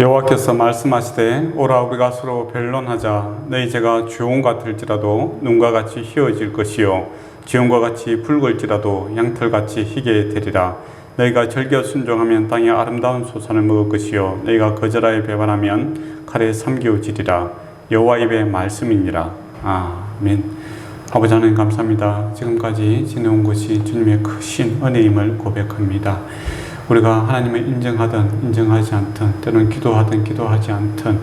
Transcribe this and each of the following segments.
여호와께서 말씀하시되 오라 우리가 서로 변론하자. 너희 죄가 주홍 같을지라도 눈과 같이 희어질 것이요 지홍과 같이 붉을지라도 양털같이 희게 되리라. 너희가 절겨 순종하면 땅의 아름다운 소산을 먹을 것이요 너희가 거절하여 배반하면 칼에 삼키어지리라. 여호와 입의 말씀이니라. 아멘. 아버지 하나님 감사합니다. 지금까지 지내온 것이 주님의 크신 은혜임을 고백합니다. 우리가 하나님을 인정하든 인정하지 않든 때로는 기도하든 기도하지 않든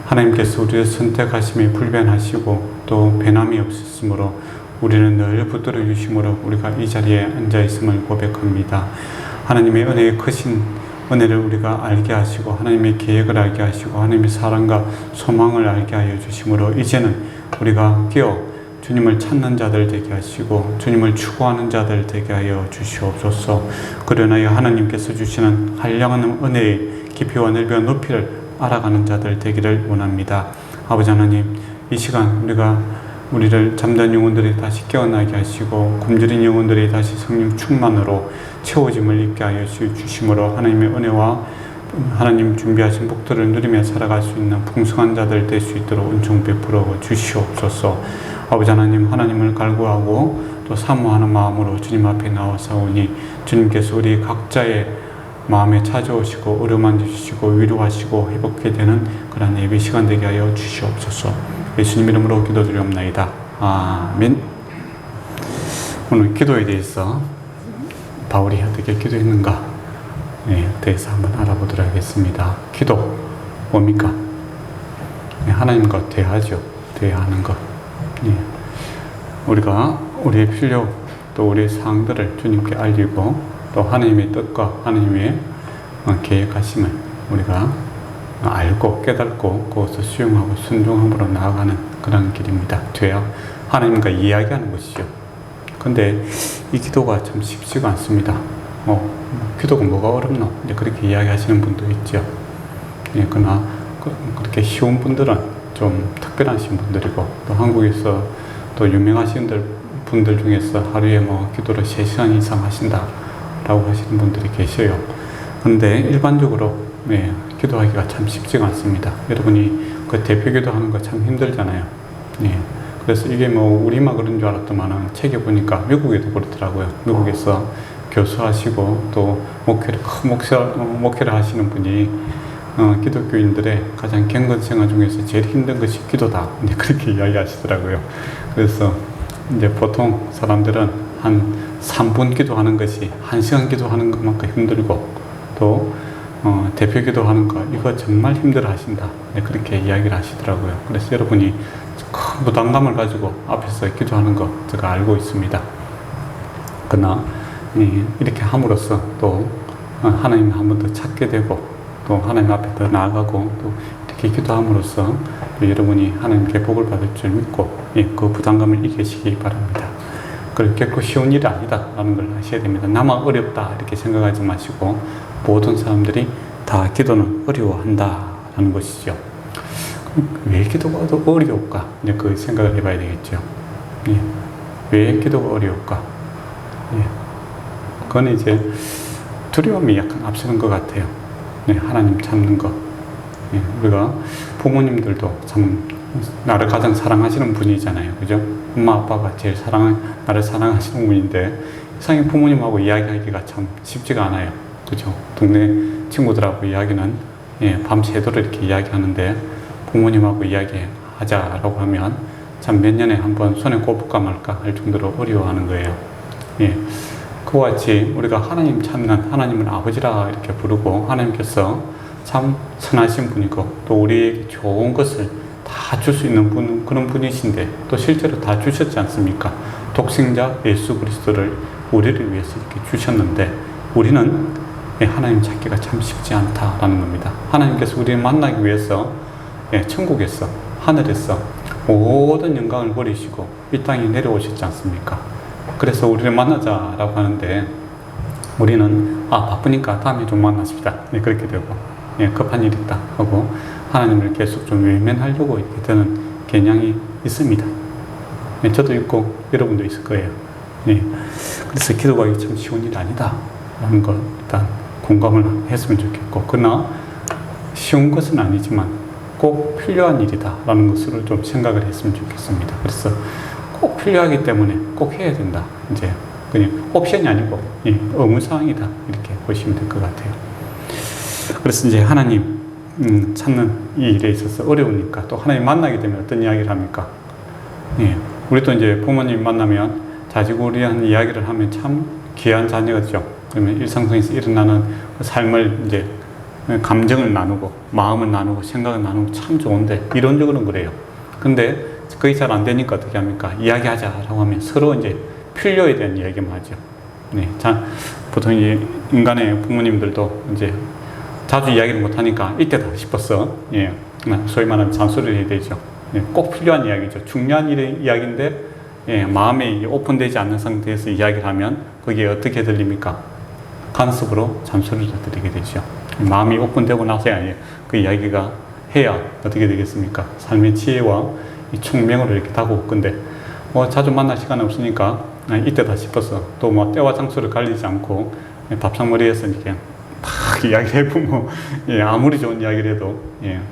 하나님께서 우리를 선택하심에 불변하시고 또 변함이 없으므로 우리는 늘 붙들어 주심으로 우리가 이 자리에 앉아 있음을 고백합니다. 하나님의 은혜의 크신 은혜를 우리가 알게 하시고 하나님의 계획을 알게 하시고 하나님의 사랑과 소망을 알게 하여 주심으로 이제는 우리가 깨어 주님을 찾는 자들 되게 하시고 주님을 추구하는 자들 되게 하여 주시옵소서. 그러나 하나님께서 주시는 한량한 은혜의 깊이와 넓이와 높이를 알아가는 자들 되기를 원합니다. 아버지 하나님, 이 시간 우리를 잠든 영혼들이 다시 깨어나게 하시고 굶주린 영혼들이 다시 성령 충만으로 채워짐을 입게 하여 주심으로 하나님의 은혜와 하나님 준비하신 복들을 누리며 살아갈 수 있는 풍성한 자들 될 수 있도록 은총 베풀어 주시옵소서. 아버지 하나님, 하나님을 갈구하고 또 사모하는 마음으로 주님 앞에 나와사오니 주님께서 우리 각자의 마음에 찾아오시고 어루만져 주시고 위로하시고 회복하게 되는 그런 예배 시간 되게 하여 주시옵소서. 예수님 이름으로 기도드리옵나이다. 아멘. 오늘 기도에 대해서 바울이 어떻게 기도했는가 대해서 한번 알아보도록 하겠습니다. 기도 뭡니까? 하나님과 대화죠. 대화하는 것. 우리가 우리의 필요 또 우리의 사항들을 주님께 알리고 또 하나님의 뜻과 하나님의 계획하심을 우리가 알고 깨닫고 그것을 수용하고 순종함으로 나아가는 그런 길입니다. 돼야 하나님과 이야기하는 것이죠. 근데 이 기도가 참 쉽지가 않습니다. 기도가 뭐가 어렵노? 그렇게 이야기하시는 분도 있죠. 그러나 그렇게 쉬운 분들은 좀 특별하신 분들이고 또 한국에서 또 유명하신 분들 중에서 하루에 기도를 3시간 이상 하신다라고 하시는 분들이 계셔요. 근데 일반적으로 기도하기가 참 쉽지가 않습니다. 여러분이 그 대표 기도하는 거 참 힘들잖아요. 그래서 이게 우리만 그런 줄 알았더만은 책에 보니까 미국에도 그렇더라고요. 미국에서 교수하시고 또 목회를 하시는 분이 기독교인들의 가장 경건 생활 중에서 제일 힘든 것이 기도다. 그렇게 이야기하시더라고요. 그래서 이제 보통 사람들은 한 3분 기도하는 것이 1시간 기도하는 것만큼 힘들고 또 대표 기도하는 거 이거 정말 힘들어 하신다. 그렇게 이야기를 하시더라고요. 그래서 여러분이 큰 부담감을 가지고 앞에서 기도하는 거 제가 알고 있습니다. 그러나 이렇게 함으로써 또 하나님을 한 번 더 찾게 되고 또 하나님 앞에 더 나아가고 또 이렇게 기도함으로써 여러분이 하나님께 복을 받을 줄 믿고 그 부담감을 이기시기 바랍니다. 그리고 결코 쉬운 일이 아니다 라는 걸 아셔야 됩니다. 나만 어렵다 이렇게 생각하지 마시고 모든 사람들이 다 기도는 어려워한다 라는 것이죠. 왜 기도가 더 어려울까? 그 생각을 해봐야 되겠죠. 왜 기도가 어려울까? 그건 이제 두려움이 약간 앞서는 것 같아요. 하나님 찾는 것. 우리가 부모님들도 참 나를 가장 사랑하시는 분이잖아요. 그죠? 엄마 아빠가 제일 나를 사랑하시는 분인데 이상하게 부모님하고 이야기하기가 참 쉽지가 않아요. 그죠? 동네 친구들하고 이야기는 밤새도록 이렇게 이야기하는데 부모님하고 이야기하자라고 하면 참 몇 년에 한 번 손에 꼽을까 말까 할 정도로 어려워하는 거예요. 그와 같이 우리가 하나님 찾는 하나님을 아버지라 이렇게 부르고 하나님께서 참 선하신 분이고 또 우리에게 좋은 것을 다 줄 수 있는 그런 분이신데 또 실제로 다 주셨지 않습니까? 독생자 예수 그리스도를 우리를 위해서 이렇게 주셨는데 우리는 하나님 찾기가 참 쉽지 않다라는 겁니다. 하나님께서 우리를 만나기 위해서 천국에서 하늘에서 모든 영광을 버리시고 이 땅에 내려오셨지 않습니까? 그래서 우리를 만나자라고 하는데 우리는 바쁘니까 다음에 좀 만나십시다. 그렇게 되고 급한 일이 있다 하고 하나님을 계속 좀 외면하려고 이렇게 되는 경향이 있습니다. 저도 있고 여러분도 있을 거예요. 그래서 기도가 참 쉬운 일이 아니다 라는 걸 일단 공감을 했으면 좋겠고, 그러나 쉬운 것은 아니지만 꼭 필요한 일이다 라는 것으로 좀 생각을 했으면 좋겠습니다. 그래서 꼭 필요하기 때문에 꼭 해야 된다. 이제 그냥 옵션이 아니고 의무사항이다 이렇게 보시면 될 것 같아요. 그래서 이제 하나님 찾는 이 일에 있어서 어려우니까 또 하나님 만나게 되면 어떤 이야기를 합니까? 우리도 이제 부모님 만나면 자지구리한 이야기를 하면 참 귀한 자녀죠. 그러면 일상생활에서 일어나는 삶을 이제 감정을 나누고 마음을 나누고 생각을 나누고 참 좋은데 이론적으로는 그래요. 근데 그게 잘 안 되니까 어떻게 합니까? 이야기하자라고 하면 서로 이제 필요에 대한 이야기만 하죠. 자, 보통 인간의 부모님들도 이제 자주 이야기를 못 하니까 이때다 싶어서 소위 말하는 잔소리를 해야 되죠. 꼭 필요한 이야기죠. 중요한 이야기인데 마음이 오픈되지 않는 상태에서 이야기를 하면 그게 어떻게 들립니까? 간섭으로 잔소리를 드리게 되죠. 마음이 오픈되고 나서야 그 이야기가 해야 어떻게 되겠습니까? 삶의 지혜와 이 총명으로 이렇게 다가올 건데 자주 만날 시간이 없으니까 이때다 싶어서 또 뭐 때와 장소를 가리지 않고 밥상머리에서 이렇게 막 이야기를 해보면 아무리 좋은 이야기를 해도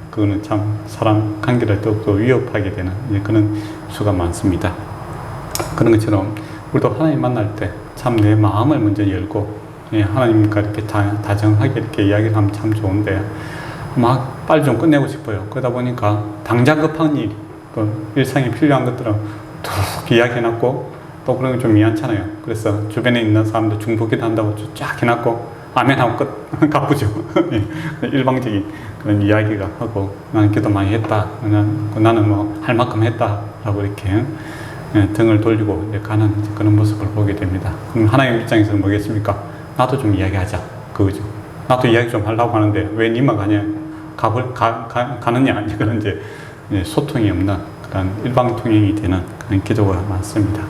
그거는 참 사람 관계를 더욱더 위협하게 되는 그런 수가 많습니다. 그런 것처럼 우리도 하나님 만날 때 참 내 마음을 먼저 열고 하나님과 이렇게 다정하게 이렇게 이야기를 하면 참 좋은데 막 빨리 좀 끝내고 싶어요. 그러다 보니까 당장 급한 일, 일상에 필요한 것들은 툭 이야기해놨고 또 그런 게 좀 미안찮아요. 그래서 주변에 있는 사람들 중보기도 한다고 쫙 해놨고 아멘하고 끝 가쁘죠. 일방적인 그런 이야기가 하고 나는 기도 많이 했다. 나는 뭐 할 만큼 했다라고 이렇게 등을 돌리고 이제 가는 그런 모습을 보게 됩니다. 그럼 하나님 입장에서는 뭐겠습니까? 나도 좀 이야기하자. 그거죠. 나도 이야기 좀 하려고 하는데 왜 니만 가느냐. 그런 이제 소통이 없는 그런 일방통행이 되는 그런 기도가 많습니다.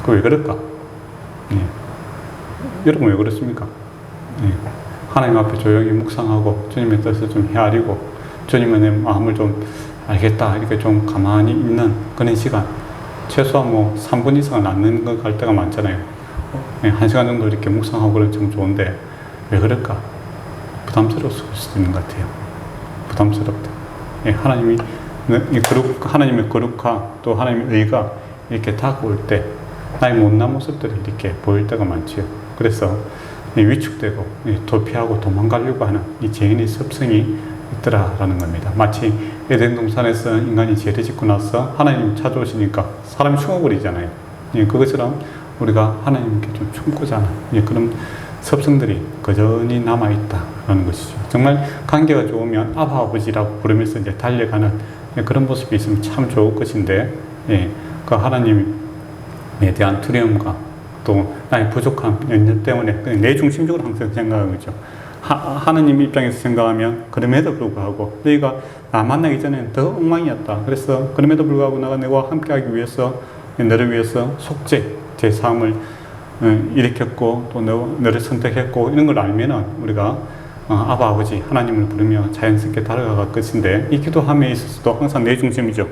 그 왜 그럴까? 여러분 왜 그렇습니까? 하나님 앞에 조용히 묵상하고 주님의 뜻을 좀 헤아리고 주님의 내 마음을 좀 알겠다 이렇게 좀 가만히 있는 그런 시간 최소한 뭐 3분 이상은 앉는 거 갈 때가 많잖아요. 1시간 정도 이렇게 묵상하고 그러면 좀 좋은데 왜 그럴까? 부담스러울 수도 있는 것 같아요. 부담스럽다. 하나님의 거룩과 또 하나님의 의가 이렇게 다가올 때 나의 못난 모습들이 이렇게 보일 때가 많지요. 그래서 위축되고 도피하고 도망가려고 하는 이 죄인의 습성이 있더라라는 겁니다. 마치 에덴 동산에서 인간이 죄를 짓고 나서 하나님 찾아오시니까 사람이 숨어버리잖아요. 그것처럼 우리가 하나님께 좀 숨고자 하는 그런 습성들이 여전히 남아있다라는 것이죠. 정말 관계가 좋으면 아바 아버지라고 부르면서 이제 달려가는 그런 모습이 있으면 참 좋을 것인데 그 하나님에 대한 두려움과 또 나의 부족함, 연연 때문에 내 중심적으로 항상 생각하고 있죠. 하나님 입장에서 생각하면 그럼에도 불구하고 너희가 나 만나기 전에는 더 엉망이었다. 그래서 그럼에도 불구하고 내가 너와 함께하기 위해서 너를 위해서 속죄, 제 삶을 일으켰고 또 너를 선택했고 이런 걸 알면은 우리가 아바 아버지 하나님을 부르며 자연스럽게 다가갈 것인데 이 기도함에 있어서도 항상 내 중심이죠.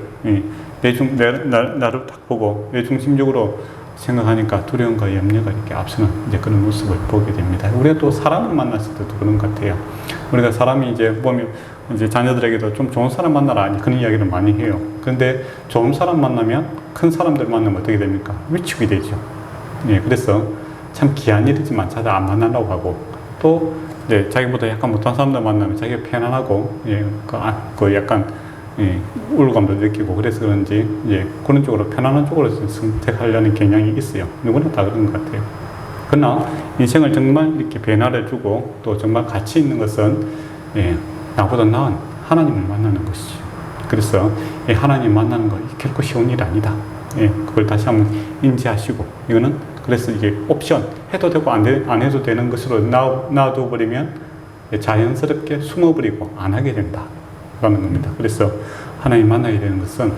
나를 딱 보고 내 중심적으로 생각하니까 두려움과 염려가 이렇게 앞서는 이제 그런 모습을 보게 됩니다. 우리가 또 사람을 만났을 때도 그런 것 같아요. 우리가 사람이 이제 보면 이제 자녀들에게도 좀 좋은 사람 만나라 그런 이야기를 많이 해요. 그런데 좋은 사람 만나면 큰 사람들 만나면 어떻게 됩니까? 위축이 되죠. 그래서 참 귀한 일이지만 잘 안 만나려고 하고 또 이제 자기보다 약간 못한 사람들 만나면 자기가 편안하고 약간 우울감도 느끼고 그래서 그런지 그런 쪽으로 편안한 쪽으로 선택하려는 경향이 있어요. 누구나 다 그런 것 같아요. 그러나 인생을 정말 이렇게 변화를 주고 또 정말 가치 있는 것은 나보다 나은 하나님을 만나는 것이죠. 그래서 하나님 만나는 거 결코 쉬운 일 아니다. 그걸 다시 한번 인지하시고 이거는 그래서 이게 옵션 해도 되고 안 해도 되는 것으로 놔둬버리면 자연스럽게 숨어버리고 안 하게 된다 라는 겁니다. 그래서 하나님 만나야 되는 것은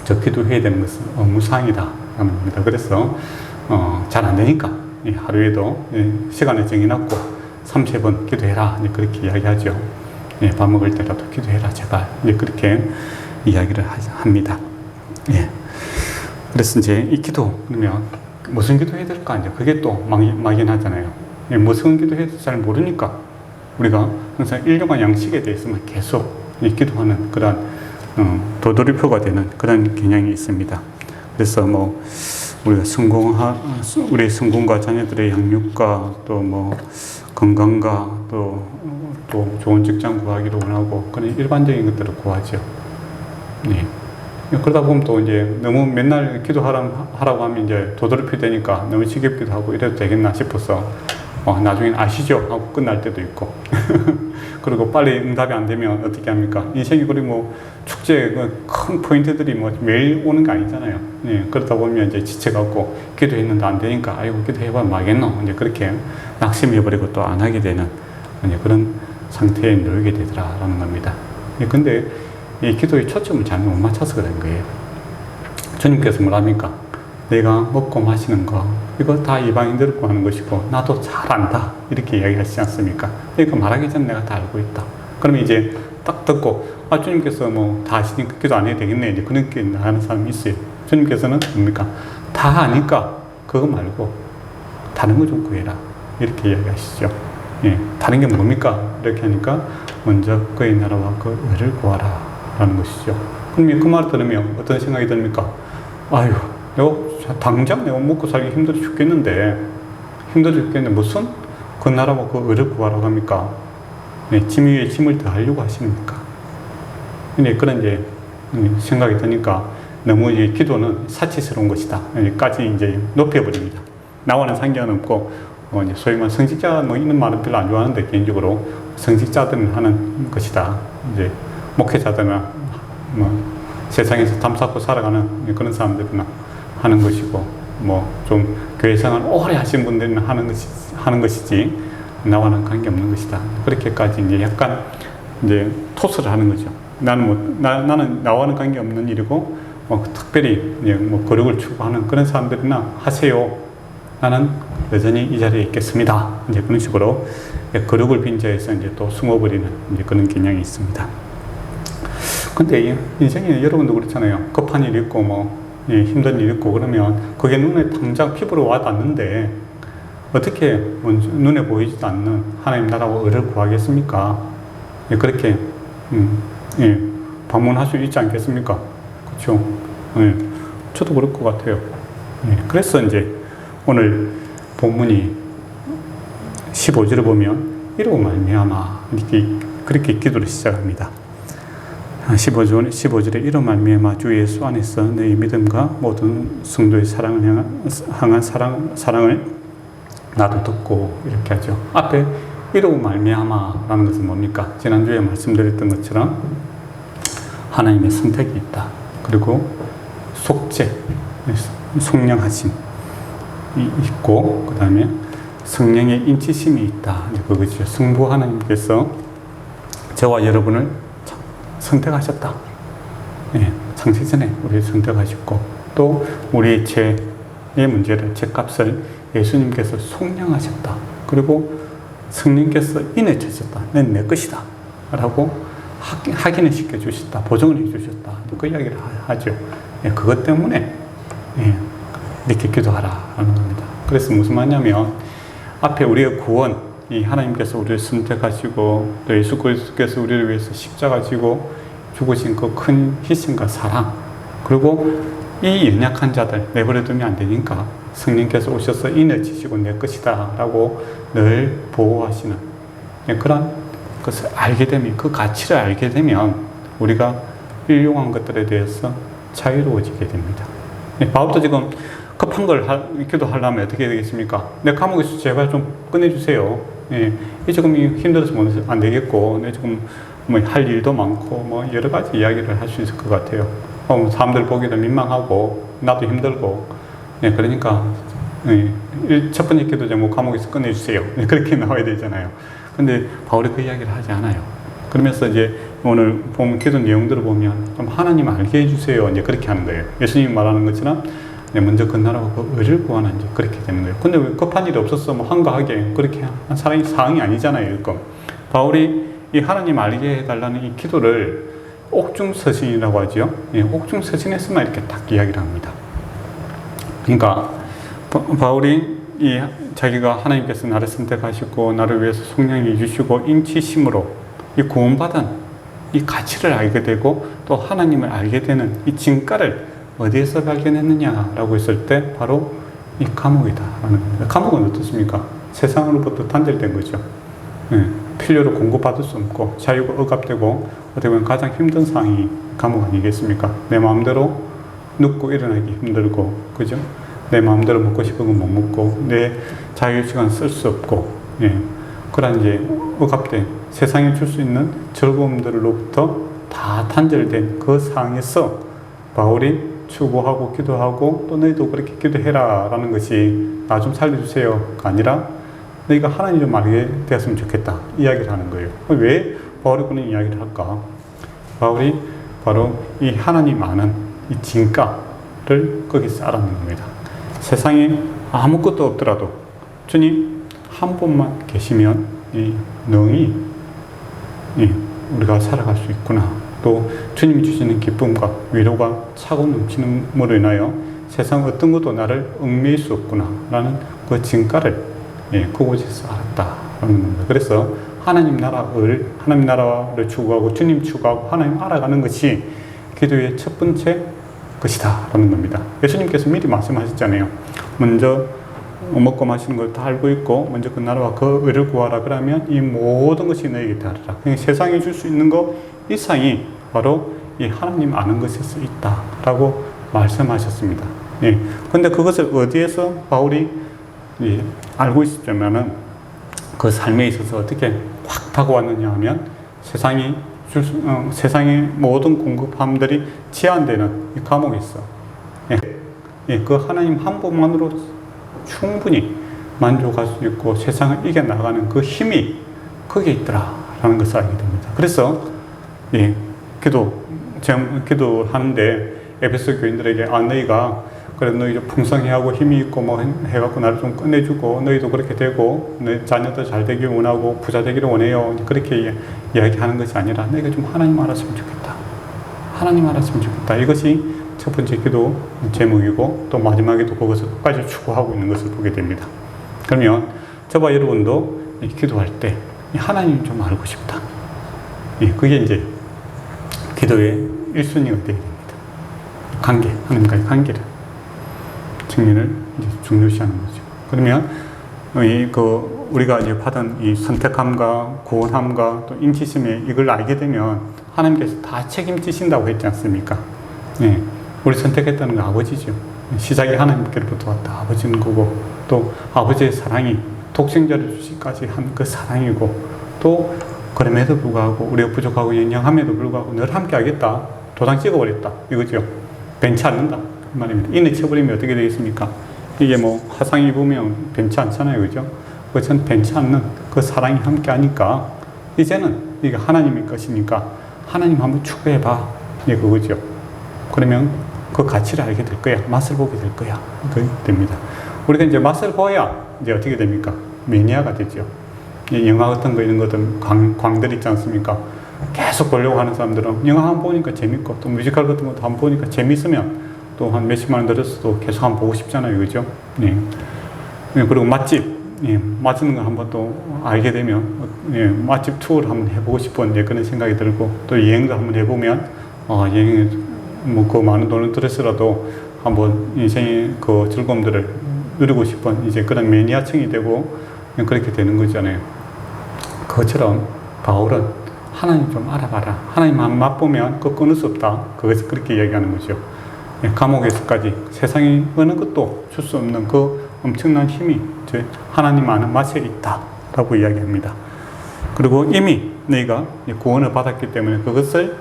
기도해야 되는 것은 무상이다 라는 겁니다. 그래서 잘 안 되니까 하루에도 시간을 정해놨고 30번 기도해라 그렇게 이야기하죠. 밥 먹을 때라도 기도해라 제발 그렇게 이야기를 합니다. 그래서 이제 이 기도 그러면 무슨 기도 해야 될까 이제 그게 또 막연하잖아요. 무슨 기도 해야 될지 잘 모르니까 우리가 항상 일용할 양식에 대해서만 계속 기도하는 그런 도돌이표가 되는 그런 경향이 있습니다. 그래서 뭐 우리가 우리 성공과 자녀들의 양육과 또 뭐 건강과 또 좋은 직장 구하기도 원하고 그런 일반적인 것들을 구하죠. 네. 그러다 보면 또 이제 너무 맨날 기도하라고 하면 이제 도돌이표 되니까 너무 지겹기도 하고 이래도 되겠나 싶어서 나중엔 아시죠? 하고 끝날 때도 있고. 그리고 빨리 응답이 안 되면 어떻게 합니까? 인생이 그리 뭐 축제 큰 포인트들이 뭐 매일 오는 거 아니잖아요. 예, 그러다 보면 이제 지쳐갖고 기도했는데 안 되니까 아이고 기도해봐 마겠노. 이제 그렇게 낙심해버리고 또 안 하게 되는 이제 그런 상태에 놓이게 되더라라는 겁니다. 예, 근데 이 기도의 초점을 잘못 맞춰서 그런 거예요. 주님께서 뭐랍니까? 내가 먹고 마시는 거 이거 다 이방인들 구하는 것이고 나도 잘 안다 이렇게 이야기하시지 않습니까? 이거 말하기 전에 내가 다 알고 있다. 그러면 이제 딱 듣고 주님께서 뭐 다 아시니까 기도 안 해도 되겠네 이제 그렇게 하는 사람이 있어요. 주님께서는 뭡니까? 다 아니까 그거 말고 다른 거 좀 구해라 이렇게 이야기하시죠. 예, 다른 게 뭡니까? 이렇게 하니까 먼저 그의 나라와 그 의를 구하라 라는 것이죠. 그럼 그 말을 들으면 어떤 생각이 듭니까? 아유 당장 내가 먹고 살기 힘들어 죽겠는데 무슨 그 나라와 그 의를 구하라고 합니까? 네, 짐 위에 짐을 더하려고 하십니까? 네, 그런 이제 생각이 드니까 너무 이제 기도는 사치스러운 것이다. 여기까지 이제 높여버립니다. 나와는 상관없고 이제 소위 말 성직자 뭐 이런 말은 별로 안 좋아하는데 개인적으로 성직자들은 하는 것이다. 이제 목회자들이나 뭐 세상에서 담쌓고 살아가는 그런 사람들이나 하는 것이고 뭐 좀 교회 생활 오래 하신 분들은 하는 것이지 나와는 관계없는 것이다. 그렇게까지 이제 약간 이제 토스를 하는 거죠. 나는 나와는 관계없는 일이고 특별히 이제 뭐 거룩을 추구하는 그런 사람들이나 하세요. 나는 여전히 이 자리에 있겠습니다. 이제 그런 식으로 거룩을 빈자에서 이제 또 숨어버리는 이제 그런 경향이 있습니다. 근데 인생에 여러분도 그렇잖아요. 급한 일이 있고 뭐 힘든 일이 있고 그러면 그게 눈에 당장 피부로 와닿는데 어떻게 눈에 보이지도 않는 하나님 나라와 의를 구하겠습니까? 그렇게 방문할 수 있지 않겠습니까? 그렇죠? 저도 그럴 것 같아요. 그래서 이제 오늘 본문이 15절을 보면 이러고 말미암아 그렇게 기도를 시작합니다. 15절에 이로 말미암아 주 예수 안에서 너희 믿음과 모든 성도의 사랑을 향한 사랑을 나도 듣고 이렇게 하죠. 앞에 이로 말미암아라는 것은 뭡니까? 지난주에 말씀드렸던 것처럼 하나님의 선택이 있다. 그리고 속죄, 속량하심이 있고 그 다음에 성령의 인치심이 있다. 그거죠. 성부 하나님께서 저와 여러분을 선택하셨다. 창세전에 우리를 선택하셨고 또 우리의 죄의 문제를 죄값을 예수님께서 속량하셨다. 그리고 성령께서 인해 주셨다. 넌 내 것이다 라고 확인을 시켜주셨다. 보증을 해주셨다. 그 이야기를 하죠. 그것 때문에 이렇게 기도하라는 겁니다. 그래서 무슨 말이냐면 앞에 우리의 구원, 이 하나님께서 우리를 선택하시고 또 예수 그리스도께서 우리를 위해서 십자가 지고 죽으신 그 큰 희생과 사랑, 그리고 이 연약한 자들 내버려두면 안 되니까 성령께서 오셔서 인을 지시고 내 것이다 라고 늘 보호하시는 그런 것을 알게 되면, 그 가치를 알게 되면 우리가 일용한 것들에 대해서 자유로워지게 됩니다. 바울도 지금 급한 걸 기도하려면 어떻게 되겠습니까? 내 감옥에서 제발 좀 꺼내주세요. 지금 힘들어서 안 되겠고, 내 지금 뭐 할 일도 많고, 뭐 여러 가지 이야기를 할 수 있을 것 같아요. 사람들 보기도 민망하고, 나도 힘들고, 그러니까, 첫 번째 기도 제목 감옥에서 꺼내주세요. 그렇게 나와야 되잖아요. 근데 바울이 그 이야기를 하지 않아요. 그러면서 이제 오늘 보면 기도 내용들을 보면 좀 하나님 알게 해주세요. 이제 그렇게 하는 거예요. 예수님이 말하는 것처럼 먼저 그 나라와 그 의를 구하는 이제 그렇게 되는 거예요. 근데 왜 급한 일이 없었어? 뭐 한가하게 그렇게 한 상황이 아니잖아요. 이거. 바울이 이 하나님 알게 해달라는 이 기도를 옥중서신이라고 하죠. 옥중서신에서만 이렇게 딱 이야기를 합니다. 그러니까 바울이 이 자기가 하나님께서 나를 선택하시고 나를 위해서 속량해 주시고 인치심으로 이 구원받은 이 가치를 알게 되고 또 하나님을 알게 되는 이 진가를 어디에서 발견했느냐라고 했을 때 바로 이 감옥이다라는 겁니다. 감옥은 어떻습니까? 세상으로부터 단절된 거죠. 필요로 공급받을 수 없고 자유가 억압되고 어떻게 보면 가장 힘든 상황이 감옥 아니겠습니까? 내 마음대로 눕고 일어나기 힘들고, 그죠? 내 마음대로 먹고 싶은 건 못 먹고 내 자유시간 쓸 수 없고, 그런 이제 억압된 세상에 줄 수 있는 즐거움들로부터 다 단절된 그 상황에서 바울이 추구하고 기도하고 또 너희도 그렇게 기도해라 라는 것이 나 좀 살려주세요가 아니라 너희가 하나님 좀 알게 되었으면 좋겠다 이야기를 하는 거예요. 왜 바울이 그런 이야기를 할까? 바울이 바로 이 하나님 아는 이 진가를 거기서 알아낸 겁니다. 세상에 아무것도 없더라도 주님 한 분만 계시면 능히 우리가 살아갈 수 있구나. 또 주님이 주시는 기쁨과 위로가 차고 넘치는으로 인하여 세상 어떤 것도 나를 얽매일 수 없구나 라는 그 진가를 그곳에서 알았다라는 겁니다. 그래서 하나님 나라를 추구하고 주님 추구하고 하나님 알아가는 것이 기도의 첫 번째 것이다 라는 겁니다. 예수님께서 미리 말씀하셨잖아요. 먼저 먹고 마시는 걸 다 알고 있고 먼저 그 나라와 그 의를 구하라. 그러면 이 모든 것이 너에게 다르라. 세상에 줄 수 있는 것 이상이 바로 이 하나님 아는 것에서 있다라고 말씀하셨습니다. 그런데 그것을 어디에서 바울이 알고 있었냐면은 그 삶에 있어서 어떻게 확 다가왔느냐 하면 세상의 모든 공급함들이 제한되는 이 감옥에 있어. 그 하나님 한 분만으로 충분히 만족할 수 있고 세상을 이겨나가는 그 힘이 거기에 있더라라는 것을 알게 됩니다. 그래서 기도하는데 에베소 교인들에게 너희가 그래 너희 좀 풍성해하고 힘이 있고 뭐 해갖고 나를 좀 끝내주고 너희도 그렇게 되고 너희 자녀도 잘 되길 원하고 부자 되기를 원해요. 그렇게 이야기하는 것이 아니라 너희가 좀 하나님 알았으면 좋겠다. 하나님 알았으면 좋겠다. 이것이 첫 번째 기도 제목이고 또 마지막에도 그것을 끝까지 추구하고 있는 것을 보게 됩니다. 그러면 저와 여러분도 기도할 때 하나님 좀 알고 싶다. 그게 이제 기도의 1순위가 되게 됩니다. 관계, 하나님과의 관계를 측면을 이제 중요시하는 거죠. 그러면 우리가 이제 받은 이 선택함과 구원함과 또 인치심에 이걸 알게 되면 하나님께서 다 책임지신다고 했지 않습니까? 우리 선택했다는 건 아버지죠. 시작이 하나님께로부터 왔다. 아버지는 거고 또 아버지의 사랑이 독생자를 주시기까지 한 그 사랑이고 또 그럼에도 불구하고 우리가 부족하고 연약함에도 불구하고 늘 함께 하겠다. 도장 찍어버렸다. 이거죠. 변치 않는다. 그 말입니다. 인을 쳐버리면 어떻게 되겠습니까? 이게 뭐 화상 입으면 변치 않잖아요. 그죠? 그것은 변치 않는 그 사랑이 함께 하니까 이제는 이게 하나님의 것이니까 하나님 한번 추구해봐. 그거죠. 그러면 그 가치를 알게 될 거야. 맛을 보게 될 거야. 그게 됩니다. 우리가 이제 맛을 보아야 이제 어떻게 됩니까? 매니아가 되죠. 영화 같은 거 이런 것들 광들 있지 않습니까? 계속 보려고 하는 사람들은 영화 한 번 보니까 재밌고 또 뮤지컬 같은 것도 한 번 보니까 재밌으면 또 한 몇십만 원 들었어도 계속 한번 보고 싶잖아요. 그죠? 그리고 맛집, 맛있는 거 한번 또 알게 되면 맛집 투어를 한번 해보고 싶은 그런 생각이 들고 또 여행도 한번 해보면 여행에 뭐 그 많은 돈을 들였더라도 한번 인생의 그 즐거움들을 누리고 싶은 이제 그런 매니아층이 되고 그렇게 되는 거잖아요. 그것처럼 바울은 하나님 좀 알아봐라. 하나님 한 맛보면 그거 끊을 수 없다. 그것을 그렇게 이야기하는 거죠. 감옥에서까지 세상에 어느 것도 줄 수 없는 그 엄청난 힘이 하나님 아는 맛에 있다라고 이야기합니다. 그리고 이미 너희가 구원을 받았기 때문에 그것을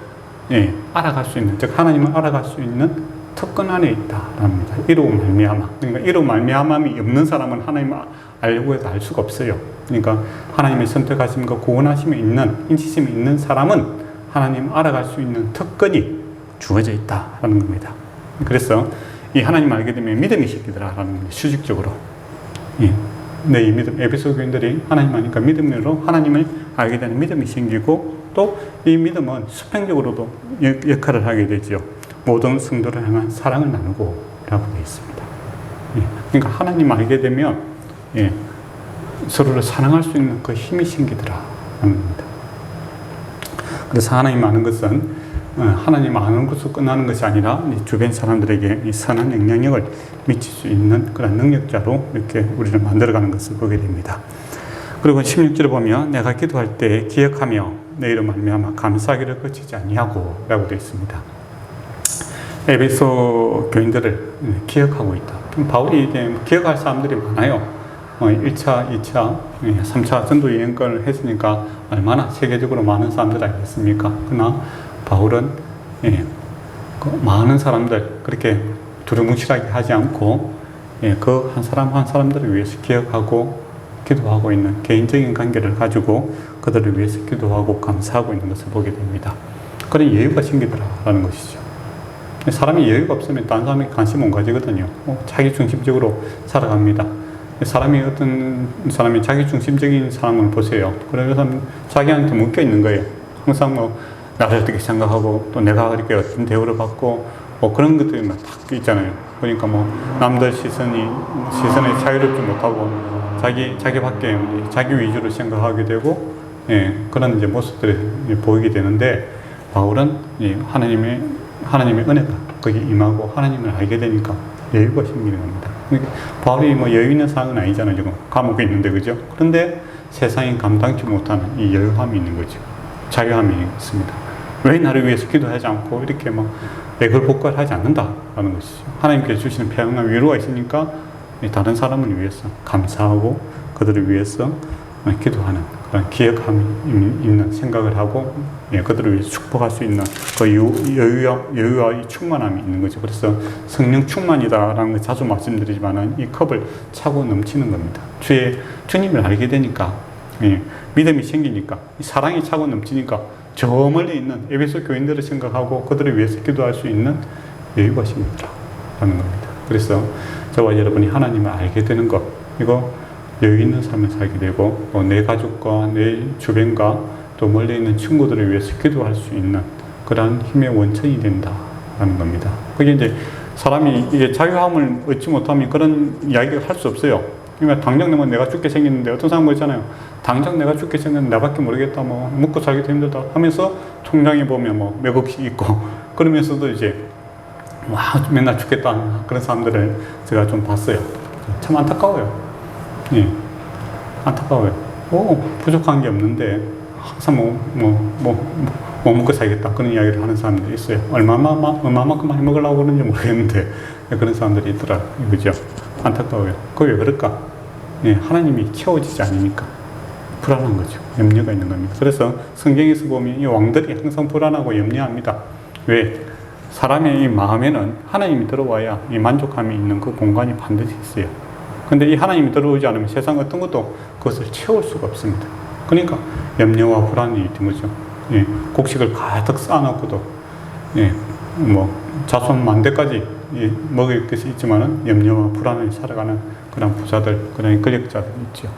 알아갈 수 있는, 즉 하나님을 알아갈 수 있는 특권 안에 있다랍니다. 이로 말미암아. 그러니까 이로 말미암음이 없는 사람은 하나님을 알려고 해도 알 수가 없어요. 그러니까 하나님의 선택하심과 구원하심이 있는, 인치심이 있는 사람은 하나님 알아갈 수 있는 특권이 주어져 있다라는 겁니다. 그래서 이 하나님 알게 되면 믿음이 생기더라라는 겁니다. 수직적으로. 이 믿음, 에베소 교인들이 하나님 아니까 믿음으로 하나님을 알게 되는 믿음이 생기고 또 이 믿음은 수평적으로도 역할을 하게 되죠. 모든 성도를 향한 사랑을 나누고 라고 되어 있습니다. 그러니까 하나님 알게 되면 예, 서로를 사랑할 수 있는 그 힘이 생기더라 하는 겁니다. 그래서 하나님 아는 것은 하나님 아는 것으로 끝나는 것이 아니라 주변 사람들에게 이 선한 영향력을 미칠 수 있는 그런 능력자로 이렇게 우리를 만들어가는 것을 보게 됩니다. 그리고 16절에 보면 내가 기도할 때 기억하며 내 이름 말미암아 감사하기를 그치지 아니하고 라고 되어 있습니다. 에베소 교인들을 기억하고 있다. 바울이 이제 기억할 사람들이 많아요. 1차, 2차, 3차 전도 여행권을 했으니까 얼마나 세계적으로 많은 사람들 아니겠습니까? 그러나 바울은 그 많은 사람들 그렇게 두루뭉실하게 하지 않고 그 한 사람 한 사람들을 위해서 기억하고 기도하고 있는 개인적인 관계를 가지고 그들을 위해서 기도하고 감사하고 있는 것을 보게 됩니다. 그런 여유가 생기더라라는 것이죠. 사람이 여유가 없으면 다른 사람이 관심 못 가지거든요. 자기 중심적으로 살아갑니다. 어떤 사람이 자기 중심적인 사람을 보세요. 그래서 자기한테 묶여 있는 거예요. 항상 나를 어떻게 생각하고 또 내가 이렇게 어떤 대우를 받고 그런 것들이 막 딱 있잖아요. 그러니까 남들 시선에 자유롭지 못하고 자기밖에 자기 위주로 생각하게 되고 그런 이제 모습들이 보이게 되는데 바울은 하나님의 은혜가 거기 임하고 하나님을 알게 되니까 여유가 생기는 겁니다. 바울이 여유 있는 상황은 아니잖아요. 지금 감옥에 있는데 그죠? 그런데 세상이 감당치 못하는 이 여유함이 있는 거죠. 자유함이 있습니다. 왜 나를 위해서 기도하지 않고 이렇게 애걸복걸하지 않는다라는 것이죠. 하나님께서 주시는 평안한 위로가 있으니까 다른 사람을 위해서 감사하고 그들을 위해서 기도하는 그런 기억함이 있는 생각을 하고 그들을 위해서 축복할 수 있는 그 여유와 이 충만함이 있는 거죠. 그래서 성령 충만이다라는 걸 자주 말씀드리지만 이 컵을 차고 넘치는 겁니다. 주님을 알게 되니까 믿음이 생기니까 사랑이 차고 넘치니까 저 멀리 있는 에베소 교인들을 생각하고 그들을 위해서 기도할 수 있는 여유가 생긴다라는 겁니다. 그래서 저와 여러분이 하나님을 알게 되는 것 이거 여유 있는 삶을 살게 되고 내 가족과 내 주변과 또 멀리 있는 친구들을 위해서 기도할 수 있는 그러한 힘의 원천이 된다라는 겁니다. 그게 이제 사람이 이게 자유함을 얻지 못하면 그런 이야기를 할 수 없어요. 그러니까 당장 내가 죽게 생겼는데 어떤 사람 있잖아요. 당장 내가 죽게 생겼는데 나밖에 모르겠다. 먹고 살기도 힘들다 하면서 통장에 보면 몇 억씩 있고 그러면서도 이제 맨날 죽겠다 그런 사람들을 제가 좀 봤어요. 참 안타까워요. 안타까워요. 부족한 게 없는데 항상 못 먹고 살겠다 그런 이야기를 하는 사람들이 있어요. 얼마만큼 많이 먹으려고 그러는지 모르겠는데 그런 사람들이 있더라 이거죠. 안타까워요. 그게 왜 그럴까? 하나님이 채워지지 않으니까 불안한 거죠. 염려가 있는 겁니다. 그래서 성경에서 보면 이 왕들이 항상 불안하고 염려합니다. 왜? 사람의 이 마음에는 하나님이 들어와야 이 만족함이 있는 그 공간이 반드시 있어요. 근데 이 하나님이 들어오지 않으면 세상 어떤 것도 그것을 채울 수가 없습니다. 그러니까 염려와 불안이 있는 거죠. 곡식을 가득 쌓아놓고도 자손만대까지 먹을 것이 있지만은 염려와 불안을 살아가는 그런 부자들, 그런 권력자들이 있죠.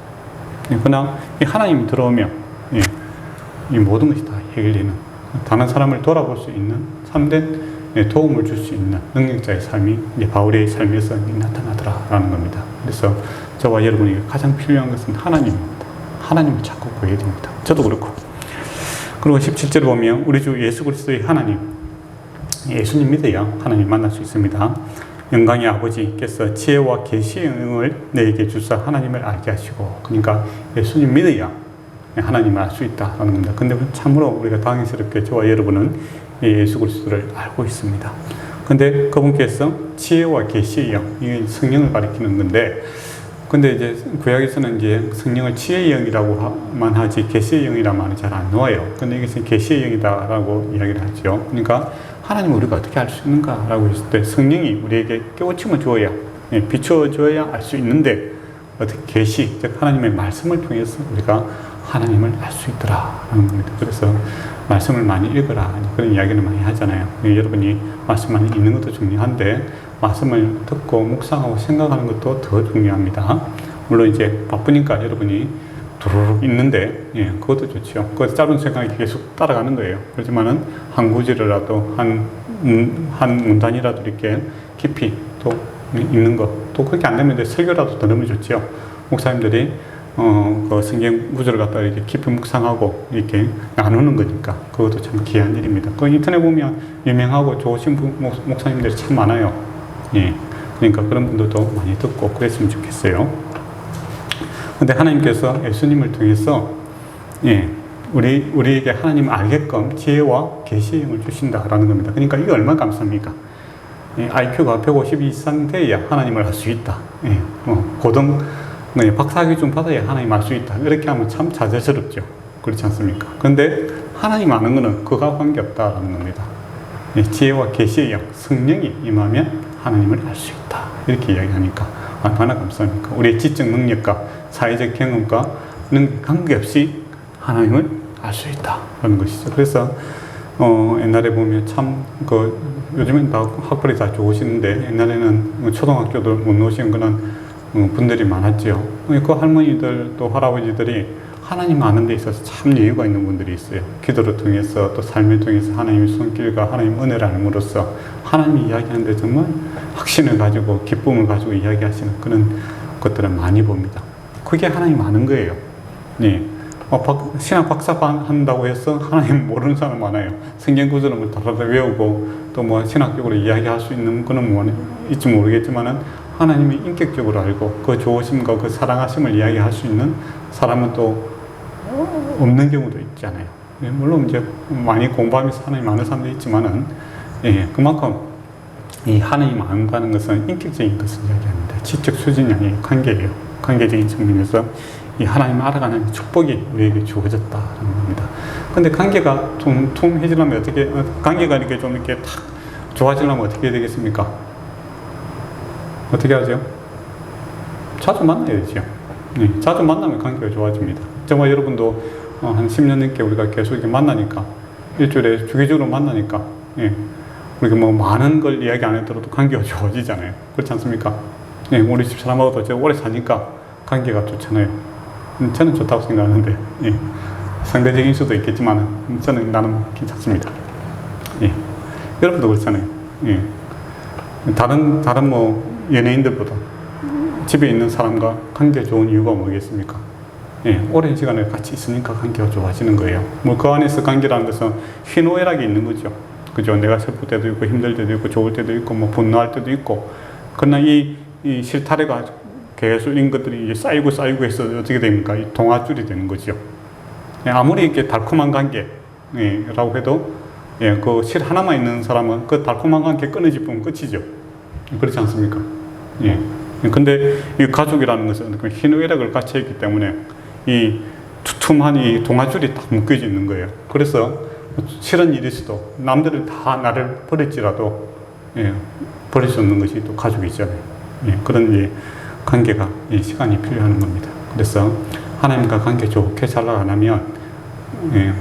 그러나 이 하나님이 들어오면 이 모든 것이 다 해결되는 다른 사람을 돌아볼 수 있는 참된 도움을 줄 수 있는 능력자의 삶이 이제 바울의 삶에서 나타나더라라는 겁니다. 그래서 저와 여러분이 가장 필요한 것은 하나님입니다. 하나님을 찾고 구해야 됩니다. 저도 그렇고. 그리고 17절에 보면 우리 주 예수 그리스도의 하나님, 예수님 믿어야 하나님 만날 수 있습니다. 영광의 아버지께서 지혜와 계시의 영을 내게 주사 하나님을 알게 하시고, 그러니까 예수님 믿어야 하나님을 알 수 있다라는 겁니다. 근데 참으로 우리가 당연스럽게 저와 여러분은 예수 그리스도를 알고 있습니다. 근데 그분께서 지혜와 계시의 영, 이게 성령을 가리키는 건데, 근데 이제 구약에서는 이제 성령을 지혜의 영이라고만 하지 계시의 영이라는 말이 잘 안 나와요. 근데 이것은 계시의 영이다라고 이야기를 하죠. 그러니까 하나님을 우리가 어떻게 알 수 있는가라고 했을 때 성령이 우리에게 깨우침을 주어야, 비춰줘야 알 수 있는데, 어떻게 계시, 즉 하나님의 말씀을 통해서 우리가 하나님을 알 수 있더라라는 겁니다. 그래서 말씀을 많이 읽어라 그런 이야기를 많이 하잖아요. 여러분이 말씀 많이 읽는 것도 중요한데 말씀을 듣고 묵상하고 생각하는 것도 더 중요합니다. 물론 이제 바쁘니까 여러분이 도로록 읽는데 그것도 좋죠. 그 짧은 시간에 계속 따라가는 거예요. 그렇지만은 한 구절이라도 한 문단이라도 이렇게 깊이 또 읽는 것, 또 그렇게 안 되면 이제 설교라도 들으면 좋죠. 목사님들이 그 성경 구절을 갖다 이렇게 깊이 묵상하고 이렇게 나누는 거니까 그것도 참 귀한 일입니다. 그 인터넷 보면 유명하고 좋으신 목사님들이 참 많아요. 예. 그러니까 그런 분들도 많이 듣고 그랬으면 좋겠어요. 근데 하나님께서 예수님을 통해서 예, 우리에게 하나님 알게끔 지혜와 계시의 영을 주신다라는 겁니다. 그러니까 이게 얼마나 감사합니까? 예, IQ가 150 이상 돼야 하나님을 알 수 있다. 예, 고등 박사 기준 받아야 하나님 알 수 있다. 이렇게 하면 참 자제스럽죠. 그렇지 않습니까? 그런데 하나님 아는 것은 그가 관계없다라는 겁니다. 예, 지혜와 계시의 영, 성령이 임하면 하나님을 알 수 있다. 이렇게 이야기하니까 얼마나 감사합니까? 우리의 지적 능력과 사회적 경험과는 관계없이 하나님을 알 수 있다라는 것이죠. 그래서 옛날에 보면 참 요즘엔 다 학벌이 다 좋으시는데 옛날에는 초등학교도 못 놓으신 그런 분들이 많았죠. 그 할머니들 또 할아버지들이 하나님 아는 데 있어서 참 여유가 있는 분들이 있어요. 기도를 통해서 또 삶을 통해서 하나님의 손길과 하나님 은혜를 알므로써 하나님이 이야기하는데 정말 확신을 가지고 기쁨을 가지고 이야기하시는 그런 것들을 많이 봅니다. 그게 하나님 아는 거예요. 네. 신학 박사 한다고 해서 하나님 모르는 사람 많아요. 성경 구절을 뭐 다다다 외우고 또 뭐 신학적으로 이야기할 수 있는 그런 뭐 있지 모르겠지만은 하나님이 인격적으로 알고 그 좋으심과 그 사랑하심을 이야기할 수 있는 사람은 또 없는 경우도 있잖아요. 예, 물론 이제 많이 공부하면서 하나님 아는 사람도 있지만은 예, 그만큼 이 하나님 안다는 것은 인격적인 것을 이야기합니다. 지적 수준이 아니에요. 관계예요. 관계적인 측면에서 이 하나님 알아가는 축복이 우리에게 주어졌다라는 겁니다. 근데 관계가 통해지려면 어떻게, 관계가 이렇게 좀 이렇게 탁 좋아지려면 어떻게 해야 되겠습니까? 어떻게 하죠? 자주 만나야죠. 네, 자주 만나면 관계가 좋아집니다. 정말 여러분도 한 10년 넘게 우리가 계속 이렇게 만나니까, 일주일에 주기적으로 만나니까, 예, 우리가 뭐 많은 걸 이야기 안 해도 관계가 좋아지잖아요. 그렇지 않습니까? 예, 우리 집 사람하고도 오래 사니까 관계가 좋잖아요. 저는 좋다고 생각하는데, 예, 상대적인 수도 있겠지만, 저는 나는 괜찮습니다. 예, 여러분도 그렇잖아요. 예, 다른 뭐 연예인들보다 집에 있는 사람과 관계 좋은 이유가 뭐겠습니까? 예, 오랜 시간을 같이 있으니까 관계가 좋아지는 거예요. 뭐 그 안에서 관계라는 것은 희노애락이 있는 거죠. 그죠? 내가 슬플 때도 있고 힘들 때도 있고 좋을 때도 있고 뭐 분노할 때도 있고, 그러나 이 실타래가 계속 이런 것들이 이제 쌓이고 해서 어떻게 됩니까? 이 동아줄이 되는 거죠. 예, 아무리 이렇게 달콤한 관계라고 해도 예, 그 실 하나만 있는 사람은 그 달콤한 관계 끊어질 뿐 끝이죠. 그렇지 않습니까? 예. 근데 이 가족이라는 것은 희노애락을 같이 했기 때문에 이 두툼한 이 동아줄이 딱 묶여져 있는 거예요. 그래서 싫은 일이 있어도 남들은 다 나를 버릴지라도 예, 버릴 수 없는 것이 또 가족이잖아요. 예, 그런 예, 관계가 예, 시간이 필요한 겁니다. 그래서 하나님과 관계 좋게 잘 나가면 예,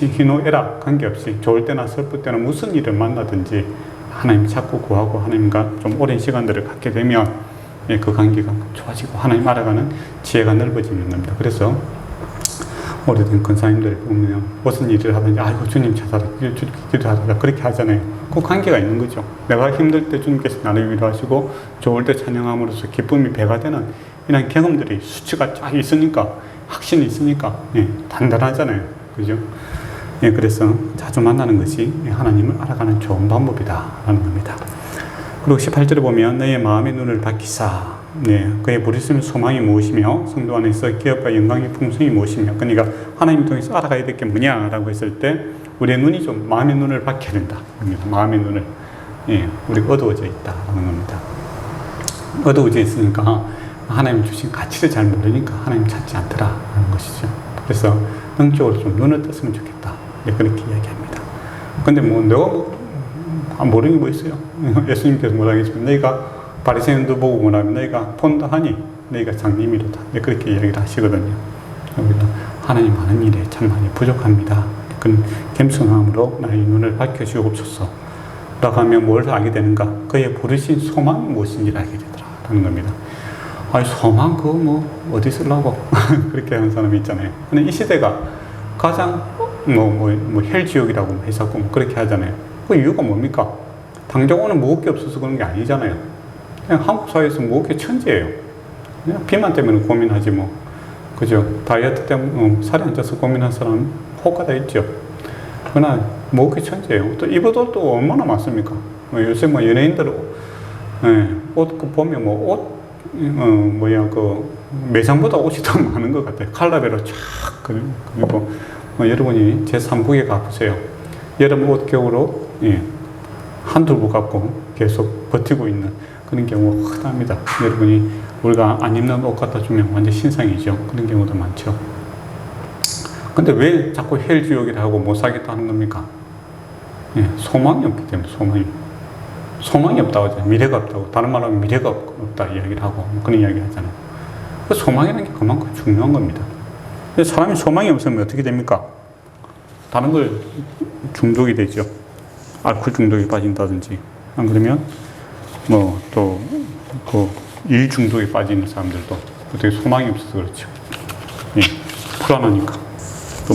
희노애락 관계없이 좋을 때나 슬플 때나 무슨 일을 만나든지 하나님 찾고 구하고 하나님과 좀 오랜 시간들을 갖게 되면 예, 그 관계가 좋아지고 하나님 알아가는 지혜가 넓어지는 겁니다. 그래서 오래된 권사님들 보면 무슨 일을 하든지 아이고 주님 찾아라 기도하라 그렇게 하잖아요. 그 관계가 있는 거죠. 내가 힘들 때 주님께서 나를 위로하시고 좋을 때 찬양함으로써 기쁨이 배가 되는 이런 경험들이 수치가 쫙 있으니까 확신이 있으니까 예, 단단하잖아요. 그죠? 예, 그래서 자주 만나는 것이 하나님을 알아가는 좋은 방법이다라는 겁니다. 그리고 18절에 보면 너의 마음의 눈을 밝히사 네, 그의 부르심의 소망이 무엇이며 성도 안에서 기업과 영광의 풍성이 무엇이며, 그러니까 하나님 통해서 알아가야 될 게 뭐냐라고 했을 때 우리의 눈이 좀 마음의 눈을 밝혀야 된다. 마음의 눈을 예, 우리가 어두워져 있다라는 겁니다. 어두워져 있으니까 하나님 주신 가치를 잘 모르니까 하나님 찾지 않더라라는 것이죠. 그래서 영적으로 좀 눈을 떴으면 좋겠다. 네, 그렇게 이야기합니다. 근데 뭐 내가 모르는 게 뭐 있어요? 예수님께서 뭐라 하겠지만 너희가 바리새인도 보고 뭐라면 너희가 본다 하니 너희가 장님이로다. 네, 그렇게 이야기를 하시거든요. 우리가 하나님 아는 일에 참 많이 부족합니다. 그런 겸손함으로 나의 눈을 밝혀주옵소서 라고 하면 뭘 알게 되는가? 그의 부르신 소망이 무엇인지를 알게 되더라라는 겁니다. 아니 소망 그거 뭐 어디 쓰려고 그렇게 하는 사람이 있잖아요. 근데 이 시대가 가장 헬지옥이라고 해석하고 그렇게 하잖아요. 그 이유가 뭡니까? 당장 오늘 먹을 게 없어서 그런 게 아니잖아요. 그냥 한국 사회에서 먹을 게 천재예요. 그냥 비만 때문에 고민하지 뭐. 그죠? 다이어트 때문에 살이 안 쪄서 고민한 사람 호가다 있죠. 그러나 먹기 천재예요. 또 입어도 또 얼마나 많습니까? 요새 뭐 연예인들 옷 보면 뭐 옷, 매장보다 옷이 더 많은 것 같아요. 컬러별로 쫙. 그리고 여러분이 제 3국에 가보세요. 여름 옷, 겨울 옷, 한두 부 갖고 계속 버티고 있는 그런 경우가 흔합니다. 여러분이 우리가 안 입는 옷 갖다 주면 완전 신상이죠. 그런 경우도 많죠. 근데 왜 자꾸 헬주 얘기를 하고 못 사겠다 하는 겁니까? 소망이 없기 때문에, 소망이 없다고 하잖아요. 미래가 없다고. 다른 말로 하면 미래가 없다 이야기를 하고 그런 이야기 하잖아요. 그 소망이라는 게 그만큼 중요한 겁니다. 근데 사람이 소망이 없으면 어떻게 됩니까? 다른 걸 중독이 되죠. 알코올 중독에 빠진다든지, 안 그러면 일 중독에 빠지는 사람들도 어떻게 소망이 없어서 그렇죠. 불안하니까. 또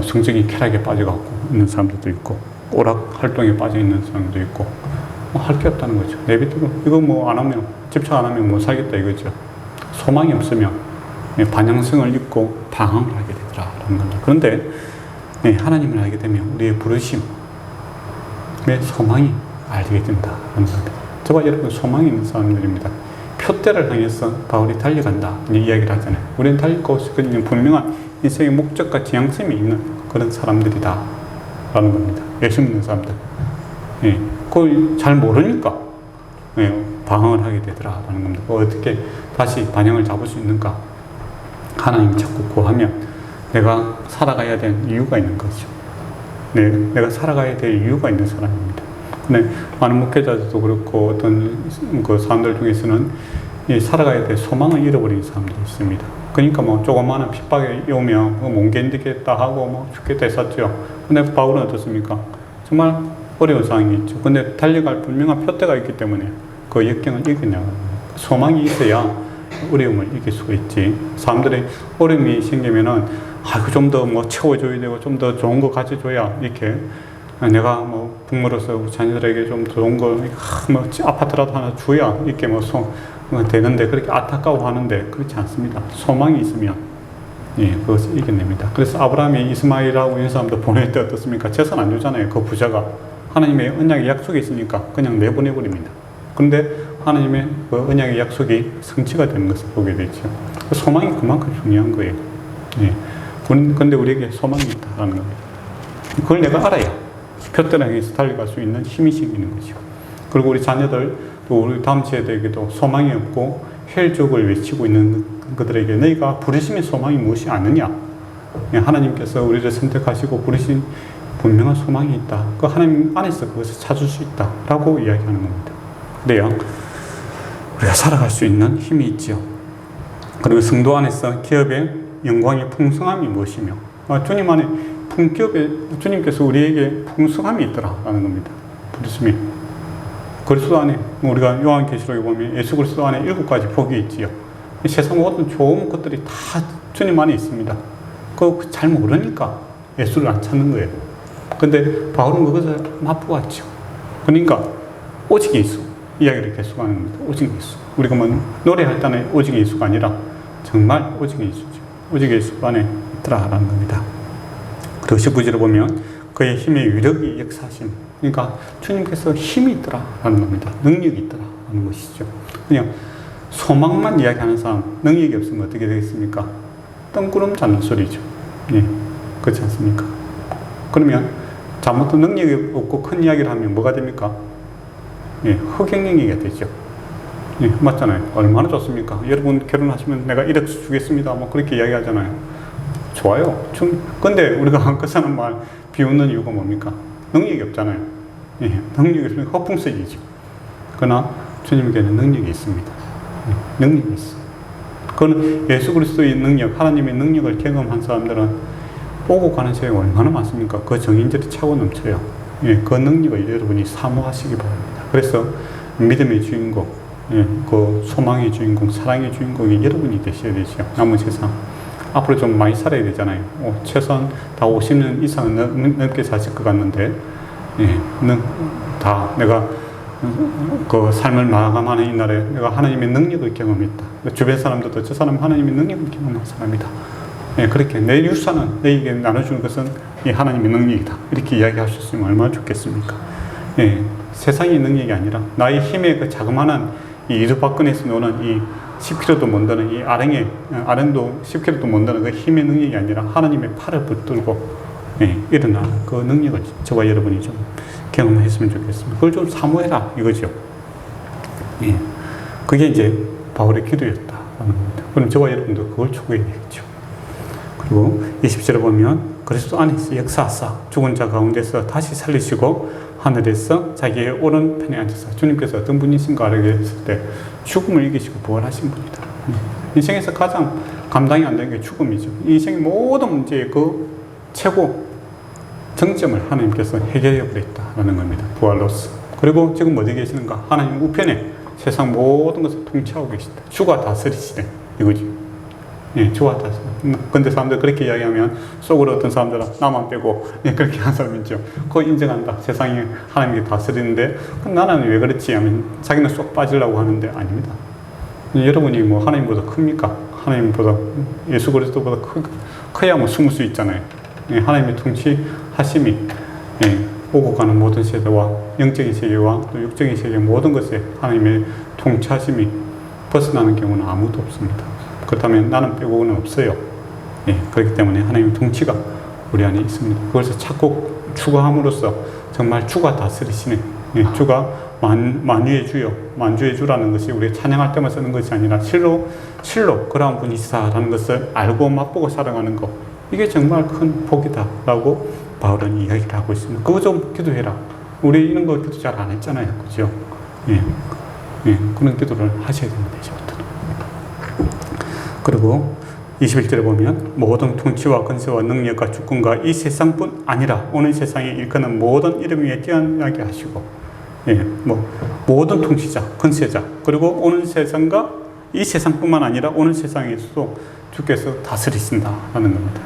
성적인 쾌락에 빠져갖고 있는 사람들도 있고, 오락 활동에 빠져 있는 사람도 있고, 할 게 없다는 거죠. 내비두고 이거 안 하면, 집착 안 하면 못 살겠다 이거죠. 소망이 없으면 반향성을 입고 방황을 하게 되더라라는 겁니다. 그런데 하나님을 알게 되면 우리의 부르심의 소망이 알게 된다는 겁니다. 저와 여러분 소망이 있는 사람들입니다. 표대를 향해서 바울이 달려간다 이야기를 하잖아요. 우리는 달릴 곳이 분명한 인생의 목적과 지향점이 있는 그런 사람들이다 라는 겁니다. 예수 믿는 사람들. 그걸 잘 모르니까 방황을 하게 되더라라는 겁니다. 어떻게 다시 반영을 잡을 수 있는가? 하나님 자꾸 구하면 내가 살아가야 될 이유가 있는 거죠. 내가 살아가야 될 이유가 있는 사람입니다. 근데 많은 목회자들도 그렇고 어떤 그 사람들 중에서는 살아가야 될 소망을 잃어버리는 사람들이 있습니다. 그러니까 조그마한 핍박이 오면 못 견디겠다 하고 죽겠다 했었죠. 근데 바울은 어떻습니까? 정말 어려운 상황이 있죠. 근데 달려갈 분명한 표대가 있기 때문에 그 역경을 이겨내요. 소망이 있어야 어려움을 이길 수가 있지. 사람들이 어려움이 생기면은 좀 더 채워줘야 되고 좀 더 좋은 거 가져줘야 이렇게 내가 부모로서 우리 자녀들에게 좀 좋은 거 아파트라도 하나 줘야 이렇게 되는데 그렇게 안타까워하는데 그렇지 않습니다. 소망이 있으면 그것을 이겨냅니다. 그래서 아브라함이 이스마엘하고 이런 사람도 보낼 때 어떻습니까? 재산 안 주잖아요. 그 부자가 하나님의 언약의 약속이 있으니까 그냥 내보내버립니다. 그런데 하나님의 그 언약의 약속이 성취가 되는 것을 보게 되죠. 소망이 그만큼 중요한 거예요. 그런데 우리에게 소망이 있다는 겁니다. 그걸 내가 알아야 표대를 향해서 달려갈 수 있는 힘이 생기는 거죠. 그리고 우리 자녀들 또 우리 다음 세대에게도 소망이 없고 혈족을 외치고 있는 그들에게 너희가 부르심의 소망이 무엇이 아느냐? 하나님께서 우리를 선택하시고 부르신 분명한 소망이 있다. 그 하나님 안에서 그것을 찾을 수 있다. 라고 이야기하는 겁니다. 그래야 우리가 살아갈 수 있는 힘이 있죠. 그리고 성도 안에서 기업의 영광의 풍성함이 무엇이며 주님 안에 주님께서 우리에게 풍성함이 있더라라는 겁니다. 부르심이. 그리스도 안에 우리가 요한계시록에 보면 예수 그리스도 안에 7가지 복이 있지요. 세상 모든 좋은 것들이 다 주님 안에 있습니다. 그거 잘 모르니까 예수를 안 찾는 거예요. 근데 바울은 그것을 맛보았죠. 그러니까 오직 예수 이야기를 계속하는 겁니다. 오직 예수. 우리가 노래할 때는 오직 예수가 아니라 정말 오직 예수죠. 오직 예수 안에 있더라라는 겁니다. 그리고 19절을 보면 그의 힘의 위력이 역사하심. 그러니까 주님께서 힘이 있더라라는 겁니다. 능력이 있더라라는 것이죠. 그냥 소망만 이야기하는 사람, 능력이 없으면 어떻게 되겠습니까? 뜬구름 잡는 소리죠. 그렇지 않습니까? 그러면 잘못된 능력이 없고 큰 이야기를 하면 뭐가 됩니까? 흑행령이가 되죠. 맞잖아요. 얼마나 좋습니까? 여러분 결혼하시면 내가 1억 주겠습니다. 그렇게 이야기하잖아요. 좋아요. 근데 우리가 그 사람 말 비웃는 이유가 뭡니까? 능력이 없잖아요. 능력이 없으면 허풍색이죠. 그러나 주님께는 능력이 있습니다. 능력이 있어. 그건 예수 그리스도의 능력, 하나님의 능력을 경험한 사람들은 오고 가는 시간이 얼마나 많습니까? 그 정인들이 차고 넘쳐요. 그 능력을 여러분이 사모하시기 바랍니다. 그래서 믿음의 주인공, 그 소망의 주인공, 사랑의 주인공이 여러분이 되셔야 되죠. 남은 세상. 앞으로 좀 많이 살아야 되잖아요. 최소한 다 50년 이상 넘게 사실 것 같는데, 다 내가 그 삶을 마감하는 이날에 내가 하나님의 능력을 경험했다. 주변 사람들도 저 사람은 하나님의 능력을 경험한 사람이다. 예, 그렇게 내 유산은 너에게 나눠주는 것은 이 하나님의 능력이다. 이렇게 이야기하셨으면 얼마나 좋겠습니까? 예, 세상의 능력이 아니라 나의 힘의 그 자그마한 이 이두박근에서 노는 이 10kg도 못 드는 이 아령도 10kg도 못 드는 그 힘의 능력이 아니라 하나님의 팔을 붙들고 일어나는 그 능력을 저와 여러분이 좀 경험했으면 좋겠습니다. 그걸 좀 사모해라 이거죠. 예, 그게 이제 바울의 기도였다라는 겁니다. 그럼 저와 여러분도 그걸 추구해야 되겠죠. 그리고 20절에 보면 그리스도 안에서 역사하사 죽은 자 가운데서 다시 살리시고 하늘에서 자기의 오른편에 앉아서 주님께서 어떤 분이신가 알게 했을 때 죽음을 이기시고 부활하신 분이다. 인생에서 가장 감당이 안 되는 게 죽음이죠. 인생의 모든 문제의 그 최고 정점을 하나님께서 해결해 버렸다라는 겁니다. 부활로서. 그리고 지금 어디 계시는가? 하나님 우편에 세상 모든 것을 통치하고 계신다. 주가 다스리시네. 이거지. 예, 주가 다스리. 근데 사람들 그렇게 이야기하면 속으로 어떤 사람들은 나만 빼고 그렇게 하는 사람이 있죠. 그거 인정한다. 세상이 하나님이 다스리는데 나는 왜 그렇지? 하면 자기는 쏙 빠지려고 하는데 아닙니다. 여러분이 뭐 하나님보다 큽니까? 하나님보다 예수 그리스도보다 커야 뭐 숨을 수 있잖아요. 예, 하나님의 통치하심이 오고 가는 모든 세대와 영적인 세계와 또 육적인 세계 모든 것에 하나님의 통치하심이 벗어나는 경우는 아무도 없습니다. 그렇다면 나는 빼고는 없어요. 예, 그렇기 때문에 하나님의 통치가 우리 안에 있습니다. 그것을 찾고 추구함으로써 정말 주가 다스리시네. 예, 주가 만유의 주요, 만주의 주라는 것이 우리 찬양할 때만 쓰는 것이 아니라 실로 그러한 분이시다라는 것을 알고 맛보고 살아가는 것. 이게 정말 큰 복이다라고 바울은 이야기를 하고 있습니다. 그거 좀 기도해라. 우리 이런 거 기도 잘 안 했잖아요. 그죠? 예. 그런 기도를 하셔야 됩니다. 이제부터. 그리고 21절에 보면 모든 통치와 권세와 능력과 주권과 이 세상뿐 아니라 오는 세상에 일컫는 모든 이름 위에 뛰어나게 하시고 모든 통치자, 권세자 그리고 오는 세상과 이 세상뿐만 아니라 오는 세상에서도 주께서 다스리신다라는 겁니다.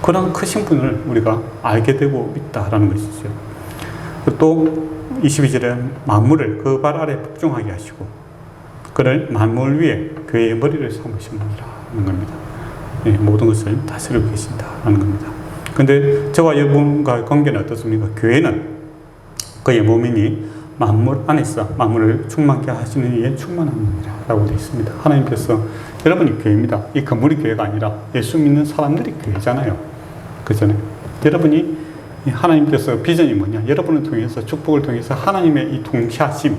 그런 크신 분을 우리가 알게 되고 있다라는 것이죠. 또 22절에 만물을 그 발 아래 복종하게 하시고 그를 만물 위에 교회의 머리를 삼으신 분이라는 겁니다. 모든 것을 다스리고 계신다라는 겁니다. 그런데 저와 여러분과의 관계는 어떻습니까? 교회는 그의 몸이니 만물 안에서 만물을 충만케 하시는 이에 충만한 분이라고 되어 있습니다. 하나님께서 여러분이 교회입니다. 이 건물이 교회가 아니라 예수 믿는 사람들이 교회잖아요. 그잖아요. 여러분이 하나님께서 비전이 뭐냐? 여러분을 통해서 축복을 통해서 하나님의 이 통치하심,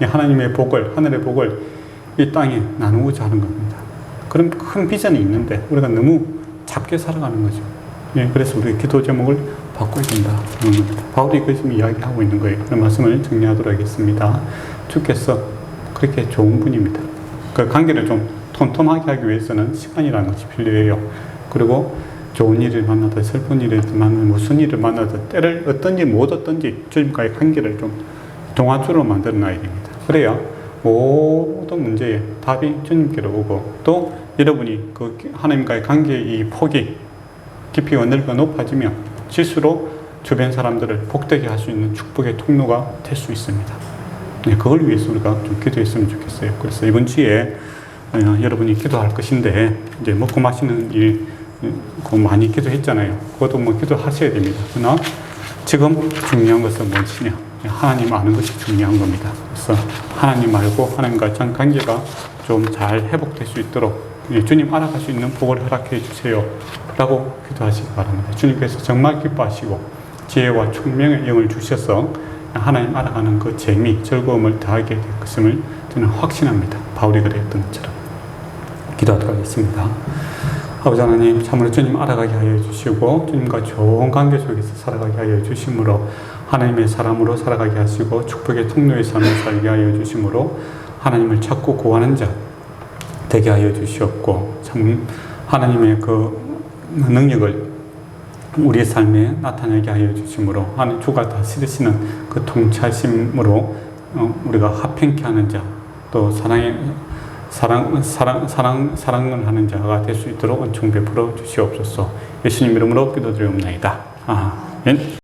하나님의 복을, 하늘의 복을 이 땅에 나누고자 하는 겁니다. 그런 큰 비전이 있는데 우리가 너무 작게 살아가는 거죠. 그래서 우리 기도 제목을 바꿔야 된다. 바울이 지금 이야기하고 있는 거예요. 그런 말씀을 정리하도록 하겠습니다. 주께서 그렇게 좋은 분입니다. 그 관계를 좀 톤톤하게 하기 위해서는 시간이라는 것이 필요해요. 그리고 좋은 일을 만나든 슬픈 일을 만나든 무슨 일을 만나든 때를 어떤지 못 어떤지 주님과의 관계를 좀 동화줄로 만들어 놔야 됩니다. 그래야 모든 문제의 답이 주님께로 오고 또 여러분이 그 하나님과의 관계의 이 폭이 깊이가 넓고 높아지면 실수로 주변 사람들을 복되게 할 수 있는 축복의 통로가 될 수 있습니다. 그걸 위해서 우리가 좀 기도했으면 좋겠어요. 그래서 이번 주에 여러분이 기도할 것인데 이제 먹고 마시는 일 많이 기도했잖아요. 그것도 뭐 기도하셔야 됩니다. 그러나 지금 중요한 것은 무엇이냐? 하나님 아는 것이 중요한 겁니다. 그래서 하나님 알고 하나님과 전 관계가 좀 잘 회복될 수 있도록 주님 알아갈 수 있는 복을 허락해 주세요 라고 기도하시기 바랍니다. 주님께서 정말 기뻐하시고 지혜와 총명의 영을 주셔서 하나님 알아가는 그 재미, 즐거움을 더하게 될 것임을 저는 확신합니다. 바울이 그랬던 것처럼. 기도하도록 하겠습니다. 아버지 하나님, 참으로 주님 알아가게 하여 주시고 주님과 좋은 관계 속에서 살아가게 하여 주심으로 하나님의 사람으로 살아가게 하시고 축복의 통로의 삶을 살게 하여 주심으로 하나님을 찾고 구하는 자 되게 하여 주시옵고 참 하나님의 그 능력을 우리의 삶에 나타나게 하여 주심으로 하나님 주가 다스리시는 그 통치하심으로 우리가 화평케 하는 자 또 사랑을 하는 자가 될 수 있도록 은총 베풀어 주시옵소서. 예수님 이름으로 기도드리옵나이다. 아멘.